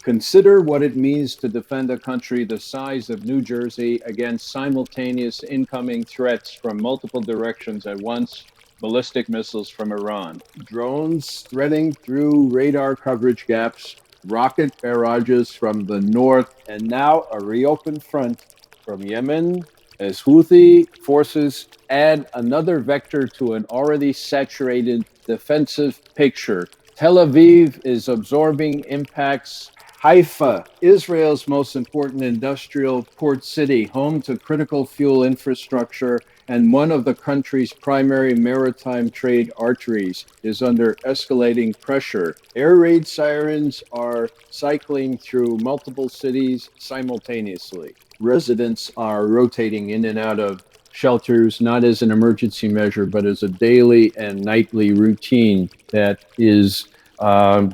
Consider what it means to defend a country the size of New Jersey against simultaneous incoming threats from multiple directions at once, ballistic missiles from Iran, drones threading through radar coverage gaps, rocket barrages from the north, and now a reopened front from Yemen as Houthi forces add another vector to an already saturated defensive picture. Tel Aviv is absorbing impacts. Haifa, Israel's most important industrial port city, home to critical fuel infrastructure and one of the country's primary maritime trade arteries, is under escalating pressure. Air raid sirens are cycling through multiple cities simultaneously. Residents are rotating in and out of shelters, not as an emergency measure, but as a daily and nightly routine that is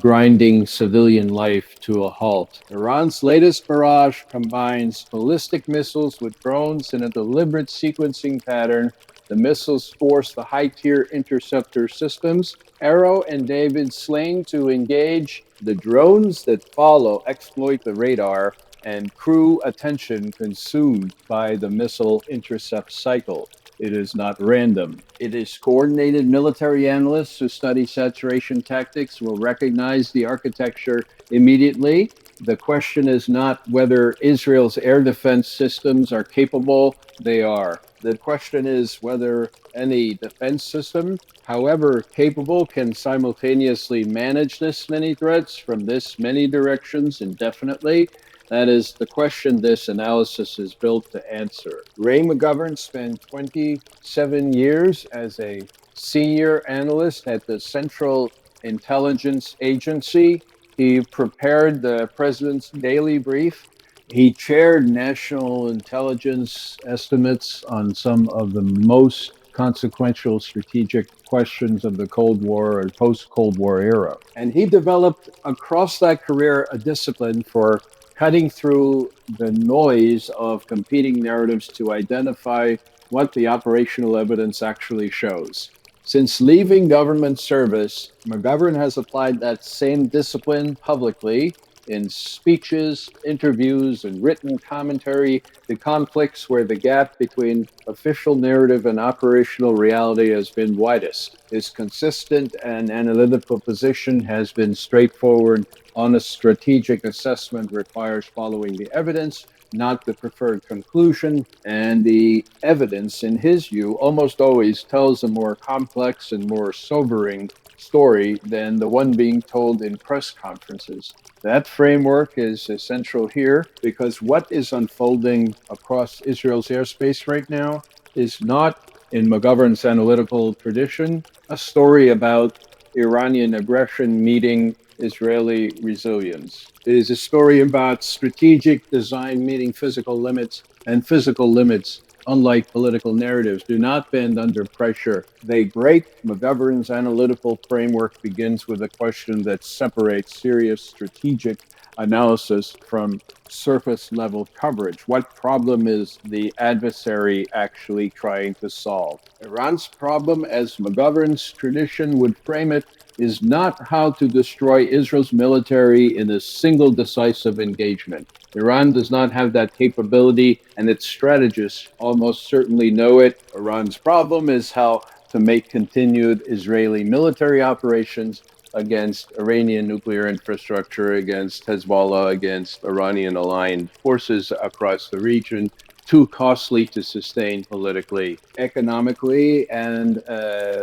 grinding civilian life to a halt. Iran's latest barrage combines ballistic missiles with drones in a deliberate sequencing pattern. The missiles force the high-tier interceptor systems, Arrow and David, slain to engage. The drones that follow exploit the radar and crew attention consumed by the missile intercept cycle. It is not random. It is coordinated. Military analysts who study saturation tactics will recognize the architecture immediately. The question is not whether Israel's air defense systems are capable. They are. The question is whether any defense system, however capable, can simultaneously manage this many threats from this many directions indefinitely. That is the question this analysis is built to answer. Ray McGovern spent 27 years as a senior analyst at the Central Intelligence Agency. He prepared the president's daily brief. He chaired national intelligence estimates on some of the most consequential strategic questions of the Cold War and post-Cold War era. And he developed across that career a discipline for cutting through the noise of competing narratives to identify what the operational evidence actually shows. Since leaving government service, McGovern has applied that same discipline publicly in speeches, interviews, and written commentary to conflicts where the gap between official narrative and operational reality has been widest. His consistent and analytical position has been straightforward. Honest strategic assessment requires following the evidence, not the preferred conclusion, and the evidence, in his view, almost always tells a more complex and more sobering story than the one being told in press conferences. That framework is essential here because what is unfolding across Israel's airspace right now is not, in McGovern's analytical tradition, a story about Iranian aggression meeting Israeli resilience. It is a story about strategic design meeting physical limits, and physical limits, unlike political narratives, do not bend under pressure. They break. McGovern's analytical framework begins with a question that separates serious strategic analysis from surface level coverage. What problem is the adversary actually trying to solve? Iran's problem, as McGovern's tradition would frame it, is not how to destroy Israel's military in a single decisive engagement. Iran does not have that capability, and its strategists almost certainly know it. Iran's problem is how to make continued Israeli military operations against Iranian nuclear infrastructure, against Hezbollah, against Iranian aligned forces across the region, too costly to sustain politically, economically, and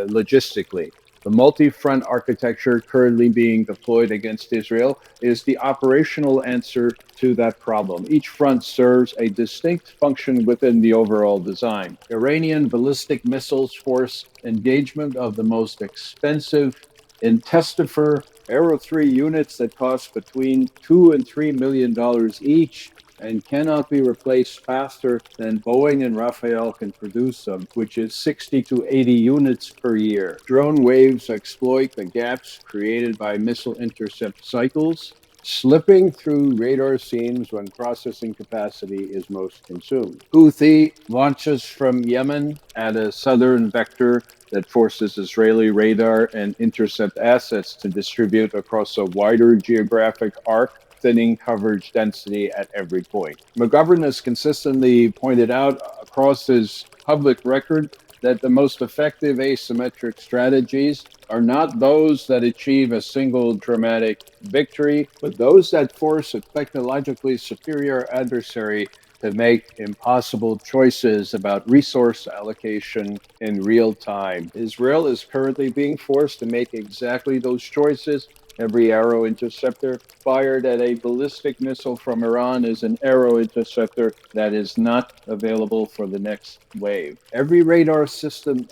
logistically. The multi-front architecture currently being deployed against Israel is the operational answer to that problem. Each front serves a distinct function within the overall design. Iranian ballistic missiles force engagement of the most expensive interceptor Aero 3 units that cost between $2 and $3 million each and cannot be replaced faster than Boeing and Rafael can produce them, which is 60 to 80 units per year. Drone waves exploit the gaps created by missile intercept cycles, slipping through radar seams when processing capacity is most consumed. Houthi launches from Yemen at a southern vector that forces Israeli radar and intercept assets to distribute across a wider geographic arc thinning coverage density at every point. McGovern has consistently pointed out across his public record that the most effective asymmetric strategies are not those that achieve a single dramatic victory, but those that force a technologically superior adversary to make impossible choices about resource allocation in real time. Israel is currently being forced to make exactly those choices. Every arrow interceptor fired at a ballistic missile from Iran is an arrow interceptor that is not available for the next wave. Every radar system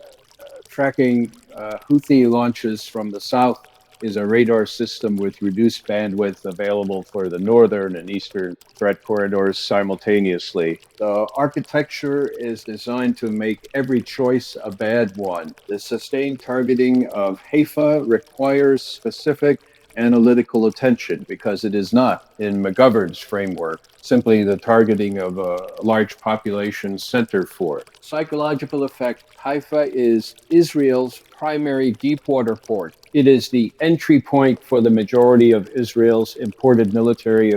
tracking Houthi launches from the south is a radar system with reduced bandwidth available for the northern and eastern threat corridors simultaneously. The architecture is designed to make every choice a bad one. The sustained targeting of Haifa requires specific analytical attention because it is not, in McGovern's framework, simply the targeting of a large population center for it. Psychological effect: Haifa is Israel's primary deep water port. It is the entry point for the majority of Israel's imported military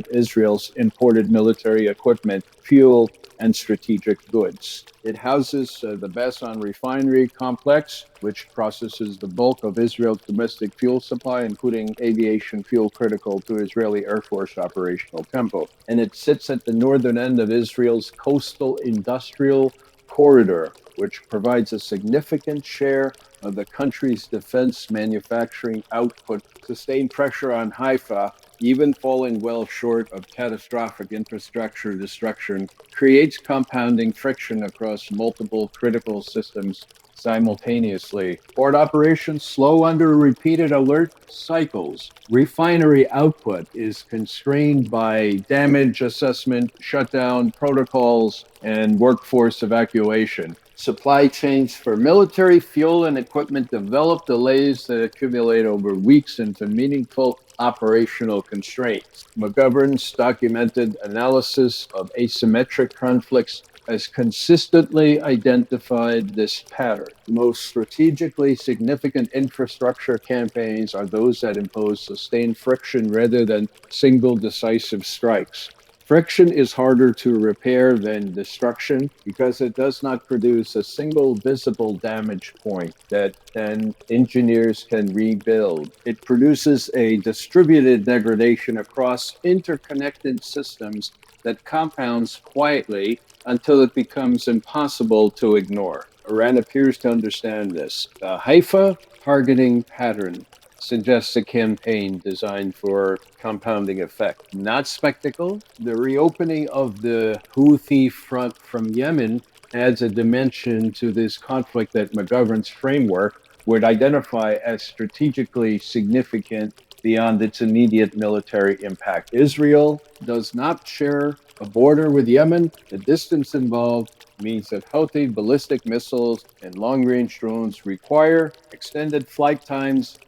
equipment, fuel, and strategic goods. It houses the Bassan refinery complex, which processes the bulk of Israel's domestic fuel supply, including aviation fuel critical to Israeli Air Force operational tempo. And it sits at the northern end of Israel's coastal industrial corridor, which provides a significant share of the country's defense manufacturing output. Sustained pressure on Haifa, even falling well short of catastrophic infrastructure destruction, creates compounding friction across multiple critical systems simultaneously. Port operations slow under repeated alert cycles. Refinery output is constrained by damage assessment, shutdown protocols, and workforce evacuation. Supply chains for military fuel and equipment develop delays that accumulate over weeks into meaningful operational constraints. McGovern's documented analysis of asymmetric conflicts has consistently identified this pattern. The most strategically significant infrastructure campaigns are those that impose sustained friction rather than single decisive strikes. Friction is harder to repair than destruction because it does not produce a single visible damage point that then engineers can rebuild. It produces a distributed degradation across interconnected systems that compounds quietly until it becomes impossible to ignore. Iran appears to understand this. The Haifa targeting pattern suggests a campaign designed for compounding effect, not spectacle. The reopening of the Houthi front from Yemen adds a dimension to this conflict that McGovern's framework would identify as strategically significant beyond its immediate military impact. Israel does not share a border with Yemen. The distance involved means that Houthi ballistic missiles and long-range drones require extended flight times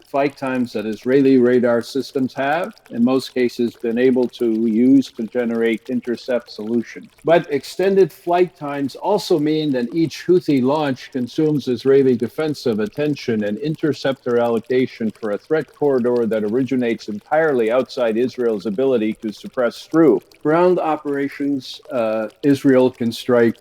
that Israeli radar systems have, in most cases, been able to use to generate intercept solutions. But extended flight times also mean that each Houthi launch consumes Israeli defensive attention and interceptor allocation for a threat corridor that originates entirely outside Israel's ability to suppress through. Ground operations, Israel can strike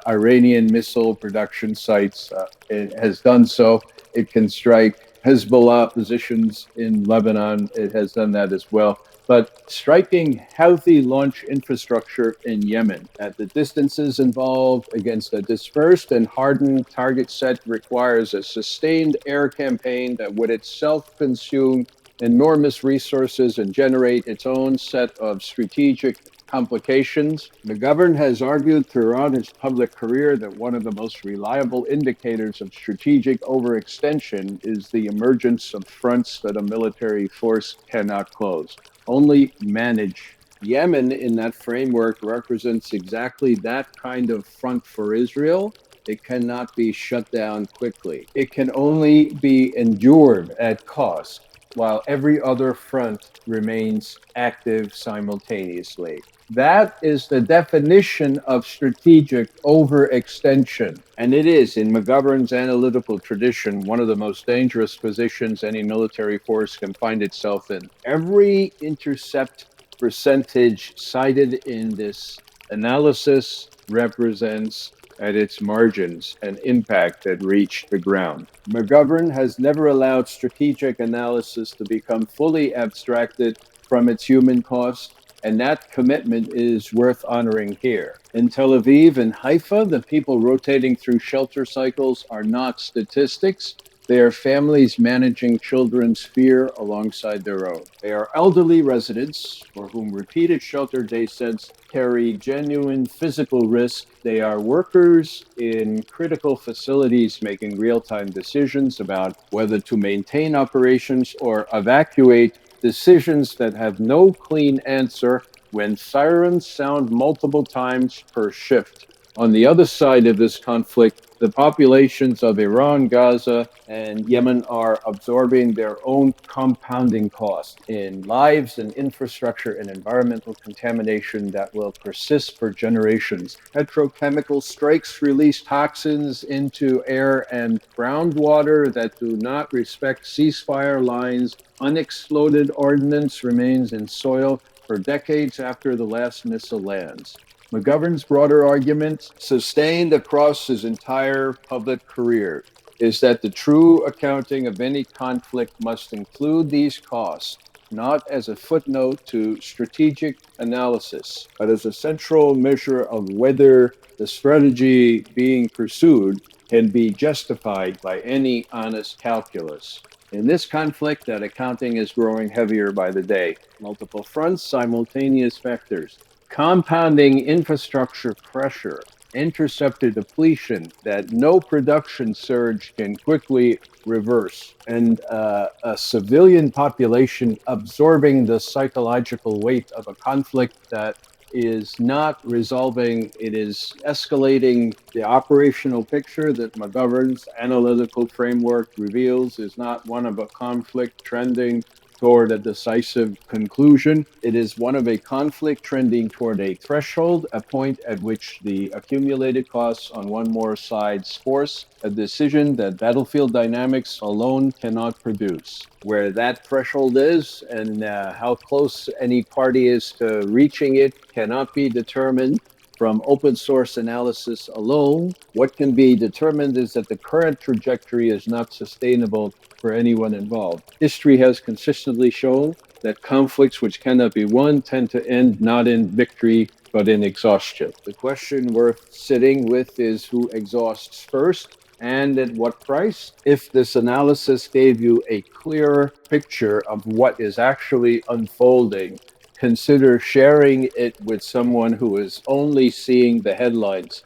Iranian missile production sites. It has done so. It can strike Hezbollah positions in Lebanon. It has done that as well. But striking Houthi launch infrastructure in Yemen at the distances involved against a dispersed and hardened target set requires a sustained air campaign that would itself consume enormous resources and generate its own set of strategic complications. McGovern has argued throughout his public career that one of the most reliable indicators of strategic overextension is the emergence of fronts that a military force cannot close, only manage. Yemen, in that framework, represents exactly that kind of front for Israel. It cannot be shut down quickly. It can only be endured at cost, while every other front remains active simultaneously. That is the definition of strategic overextension. And it is, in McGovern's analytical tradition, one of the most dangerous positions any military force can find itself in. Every intercept percentage cited in this analysis represents at its margins an impact that reached the ground. McGovern has never allowed strategic analysis to become fully abstracted from its human cost, and that commitment is worth honoring here. In Tel Aviv and Haifa, the people rotating through shelter cycles are not statistics. They are families managing children's fear alongside their own. They are elderly residents for whom repeated shelter descents carry genuine physical risk. They are workers in critical facilities making real-time decisions about whether to maintain operations or evacuate, decisions that have no clean answer when sirens sound multiple times per shift. On the other side of this conflict, the populations of Iran, Gaza, and Yemen are absorbing their own compounding costs in lives and infrastructure and environmental contamination that will persist for generations. Petrochemical strikes release toxins into air and groundwater that do not respect ceasefire lines. Unexploded ordnance remains in soil for decades after the last missile lands. McGovern's broader argument, sustained across his entire public career, is that the true accounting of any conflict must include these costs, not as a footnote to strategic analysis, but as a central measure of whether the strategy being pursued can be justified by any honest calculus. In this conflict, that accounting is growing heavier by the day. Multiple fronts, simultaneous vectors, compounding infrastructure pressure, interceptor depletion that no production surge can quickly reverse, and a civilian population absorbing the psychological weight of a conflict that is not resolving, it is escalating. The operational picture that McGovern's analytical framework reveals is not one of a conflict trending toward a decisive conclusion. It is one of a conflict trending toward a threshold, a point at which the accumulated costs on one more side's force a decision that battlefield dynamics alone cannot produce. Where that threshold is and how close any party is to reaching it cannot be determined from open source analysis alone. What can be determined is that the current trajectory is not sustainable for anyone involved. History has consistently shown that conflicts which cannot be won tend to end not in victory, but in exhaustion. The question worth sitting with is who exhausts first and at what price? If this analysis gave you a clearer picture of what is actually unfolding, consider sharing it with someone who is only seeing the headlines